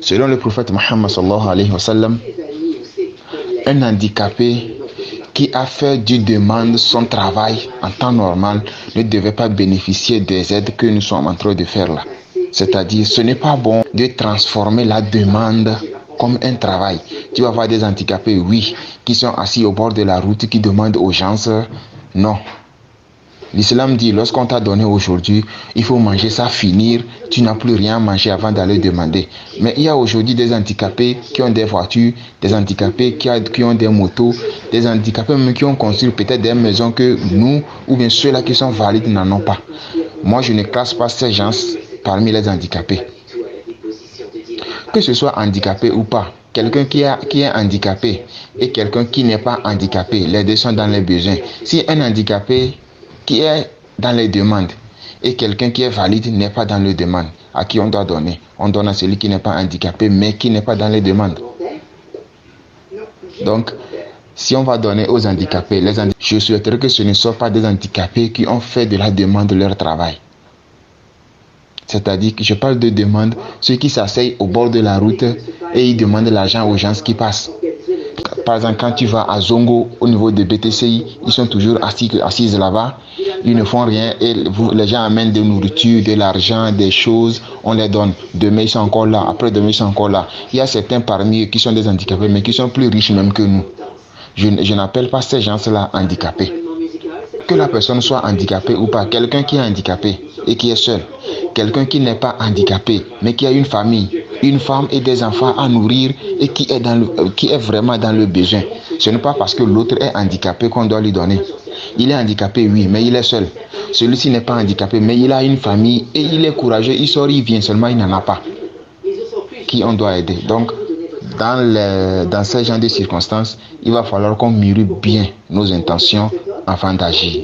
Selon le prophète Mohammed sallallahu alayhi wa sallam, un handicapé qui a fait d'une demande son travail en temps normal ne devait pas bénéficier des aides que nous sommes en train de faire là. C'est-à-dire, ce n'est pas bon de transformer la demande comme un travail. Tu vas voir des handicapés, oui, qui sont assis au bord de la route, qui demandent aux gens, non. L'islam dit, lorsqu'on t'a donné aujourd'hui, il faut manger ça, finir, tu n'as plus rien à manger avant d'aller demander. Mais il y a aujourd'hui des handicapés qui ont des voitures, des handicapés qui ont des motos, des handicapés même qui ont construit peut-être des maisons que nous, ou bien ceux-là qui sont valides, n'en ont pas. Moi, je ne classe pas ces gens parmi les handicapés. Que ce soit handicapé ou pas, quelqu'un qui est handicapé et quelqu'un qui n'est pas handicapé, les deux sont dans les besoins. Si un handicapé qui est dans les demandes et quelqu'un qui est valide n'est pas dans les demandes, à qui on doit donner? On donne à celui qui n'est pas handicapé mais qui n'est pas dans les demandes. Donc, si on va donner aux handicapés, je souhaiterais que ce ne soient pas des handicapés qui ont fait de la demande de leur travail. C'est-à-dire que je parle de demande, ceux qui s'asseyent au bord de la route et ils demandent l'argent aux gens qui passent. Par exemple, quand tu vas à Zongo, au niveau de BTCI, ils sont toujours assis là-bas, ils ne font rien et les gens amènent de nourriture, de l'argent, des choses, on les donne. Demain, ils sont encore là, après-demain, ils sont encore là. Il y a certains parmi eux qui sont des handicapés, mais qui sont plus riches même que nous. Je n'appelle pas ces gens-là handicapés. Que la personne soit handicapée ou pas, quelqu'un qui est handicapé et qui est seul, quelqu'un qui n'est pas handicapé, mais qui a une famille, une femme et des enfants à nourrir et qui est vraiment dans le besoin. Ce n'est pas parce que l'autre est handicapé qu'on doit lui donner. Il est handicapé, oui, mais il est seul. Celui-ci n'est pas handicapé, mais il a une famille et il est courageux, il sort, il vient, seulement il n'en a pas. Qui on doit aider. Donc, dans ce genre de circonstances, il va falloir qu'on mûrit bien nos intentions avant d'agir.